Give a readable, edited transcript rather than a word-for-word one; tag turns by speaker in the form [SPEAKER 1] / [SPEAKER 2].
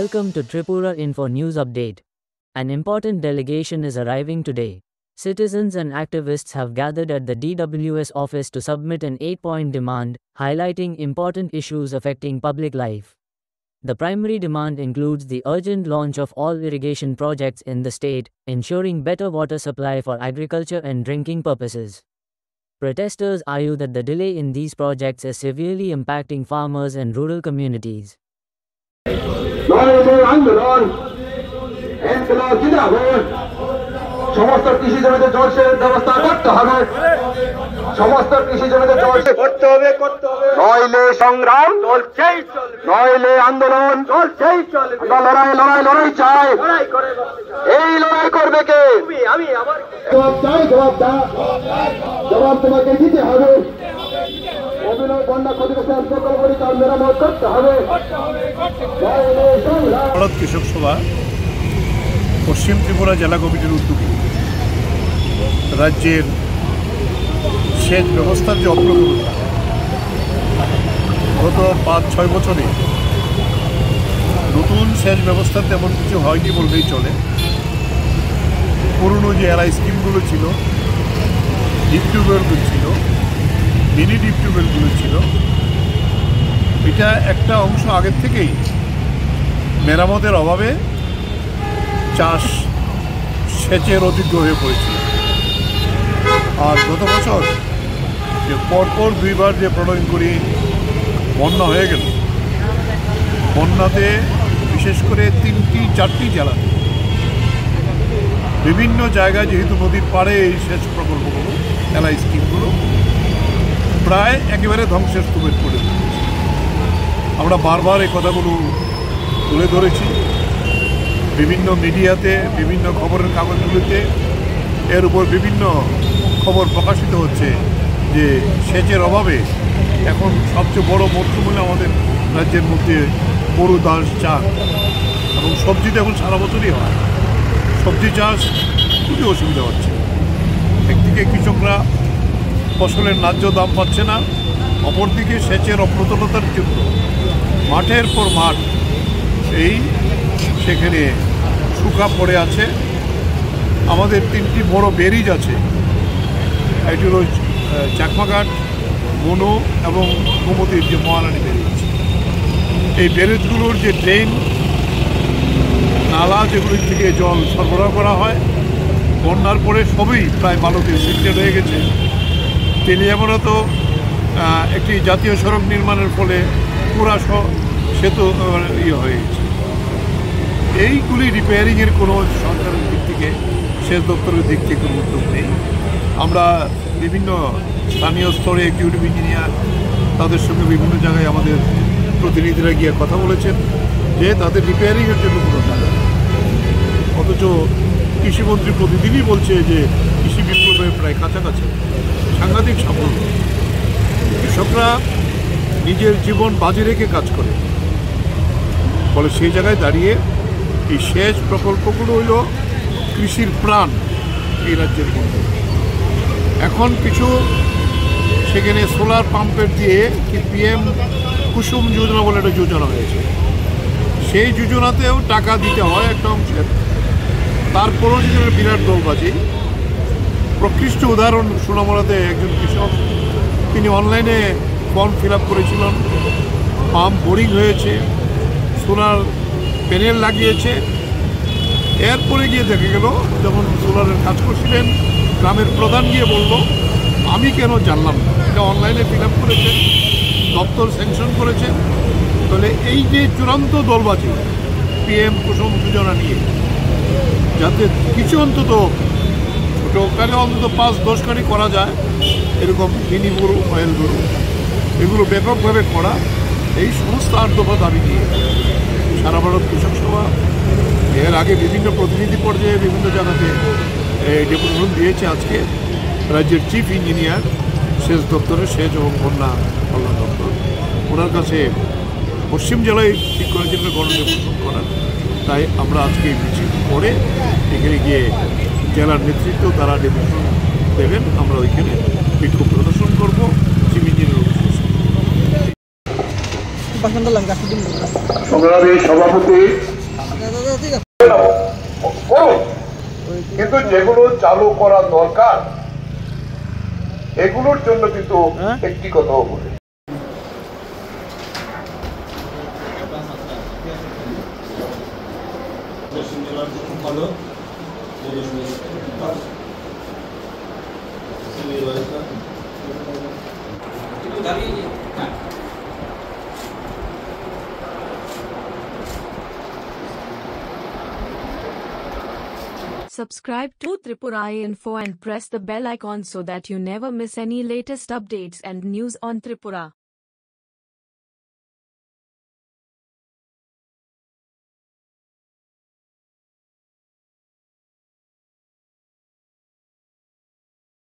[SPEAKER 1] Welcome to Tripura Info News Update. An important delegation is arriving today. Citizens and activists have gathered at the DWS office to submit an 8-point demand, highlighting important issues affecting public life. The primary demand includes the urgent launch of all irrigation projects in the state, ensuring better water supply for agriculture and drinking purposes. Protesters argue that the delay in these projects is severely impacting farmers and rural communities.
[SPEAKER 2] সমস্ত কৃষি জমিতে জলসেচ ব্যবস্থা করতে হবে, সমস্ত কৃষি জমিতে জলসেচ করতে হবে, নইলে সংগ্রাম চলছেই চলবে, নইলে আন্দোলন চলছেই চলবে। লড়াই চাই, এই লড়াই করবে কে? আমি আমার জবাব চাই, জবাব তোমাকে দিতে হবে। অভিনয় বন্যা ক্ষতিগ্রস্ত প্রকল্পটি তার মেরামত করতে হবে।
[SPEAKER 3] ভারত কৃষক সভা পশ্চিম ত্রিপুরা জেলা কমিটির উদ্যোগে রাজ্যের সেচ ব্যবস্থার যে অগ্রগতি গত 5-6 বছরে নতুন সেচ ব্যবস্থা তেমন কিছু হয়নি বললেই চলে। পুরনো যে এলআই স্কিমগুলো ছিল, ডিপ টিউবওয়েলগুলো ছিল, মিনি ডিপ টিউবওয়েলগুলো ছিল, এটা একটা অংশ আগের থেকেই মেরামতের অভাবে চাষ সেচের অযোগ্য হয়ে পড়েছিল। আর গত বছর যে পরপর 2বার যে প্রলয়ঙ্করী বন্যা হয়ে গেল, বন্যাতে বিশেষ করে 3-4টি জেলাতে বিভিন্ন জায়গায় যেহেতু নদীর পাড়ে এই সেচ প্রকল্পগুলো এলআই স্কিমগুলো প্রায় একেবারে ধ্বংসের স্তূপে পড়ে গেছে। আমরা বারবার এই কথাগুলো তুলে ধরেছি বিভিন্ন মিডিয়াতে, বিভিন্ন খবরের কাগজগুলোতে। এর উপর বিভিন্ন খবর প্রকাশিত হচ্ছে যে সেচের অভাবে এখন সবচেয়ে বড় মরশুমে আমাদের রাজ্যের মধ্যে গরু, দাস, চাল এবং সবজিতে এখন সারা বছরই হয়। সবজি চাষ খুবই অসুবিধা হচ্ছে। একদিকে কৃষকরা ফসলের ন্যায্য দাম পাচ্ছে না, অপরদিকে সেচের অপ্রতুলতার জন্য মাঠের পর মাঠ সেখানে শুকা পড়ে আছে। আমাদের 3টি বড় ব্যারেজ আছে, এটি হল চাকমাঘাট, মনো এবং গোমতীর যে মহারানী ব্যারেজ। এই ব্যারেজগুলোর যে ড্রেন নালা যেগুলির থেকে জল সরবরাহ করা হয়, বন্যার পরে সবই প্রায় বালুতে সিক্রেট হয়ে গেছে। তেলিয়ামরা তো একটি জাতীয় সড়ক নির্মাণের ফলে পুরা সেতু হয়ে গেছে। এইগুলি রিপেয়ারিংয়ের কোনো সরকারের দিক থেকে, সেচ দপ্তরের দিক থেকে কোনো উদ্যোগ নেই। আমরা বিভিন্ন স্থানীয় স্তরে এক্সিকিউটিভ ইঞ্জিনিয়ার তাদের সঙ্গে বিভিন্ন জায়গায় আমাদের প্রতিনিধিরা গিয়ে কথা বলেছেন যে তাদের রিপেয়ারিংয়ের জন্য কোনো টাকা নেই। অথচ কৃষিমন্ত্রী প্রতিদিনই বলছে যে কৃষি বিপ্লবের প্রায় কাছাকাছি, সাংঘাতিক সাফল্য। কৃষকরা নিজের জীবন বাজি রেখে কাজ করে, ফলে সেই জায়গায় দাঁড়িয়ে এই সেচ প্রকল্পগুলো হইল কৃষির প্রাণ এই রাজ্যের মধ্যে। এখন কিছু সেখানে সোলার পাম্পের দিয়ে কি পিএম কুসুম যোজনা বলে একটা যোজনা হয়েছে, সেই যোজনাতেও টাকা দিতে হয় একটা অংশের। তারপরও যদি বিরাট দলবাজি। প্রকৃষ্ট উদাহরণ সোনামুড়াতে একজন কৃষক, তিনি অনলাইনে ফর্ম ফিল আপ করেছিলেন, পাম্প বোরিং হয়েছে, সোলার প্যানেল লাগিয়েছে। এরপরে গিয়ে দেখা গেল যখন সোলারের কাজ করছিলেন, গ্রামের প্রধান গিয়ে বলল আমি কেন জানলাম না, এটা অনলাইনে ফিল আপ করেছে, দপ্তর স্যাংশন করেছে। তাহলে এই যে চূড়ান্ত দলবাজি পিএম কুসুম যোজনা নিয়ে, যাতে কিছু অন্তত ছোটোখানে অন্তত 5-10 খানি করা যায়, এরকম মিনি গরু, অয়েল গরু, এগুলো ব্যাপকভাবে করা, এই সমস্ত 8 দফা দাবি নিয়ে সারা ভারত কৃষক সভা এর আগে বিভিন্ন প্রতিনিধি পর্যায়ে বিভিন্ন জায়গাতে ডেপুটেশন দিয়েছে। আজকে রাজ্যের চিফ ইঞ্জিনিয়ার সেচ দপ্তরের সেচ এবং বন্যা কল্যাণ দপ্তর, ওনার কাছে পশ্চিম জেলায় ঠিক করেছিলেন গণডেপুটেশন করার। তাই আমরা আজকে এই মিছিল করে এখানে গিয়ে জেলার নেতৃত্ব তারা ডেপুটেশন দেবেন, আমরা ওইখানে বিক্ষোভ প্রদর্শন করবো চিফ ইঞ্জিনিয়ার।
[SPEAKER 2] সংগ্রামী সভাপতি করুন, কিন্তু যেগুলো চালু করা দরকার এগুলোর জন্য কিন্তু একটি কথাও বলি,
[SPEAKER 4] Subscribe to Tripura Info and press the bell icon so that you never miss any latest updates and news on Tripura.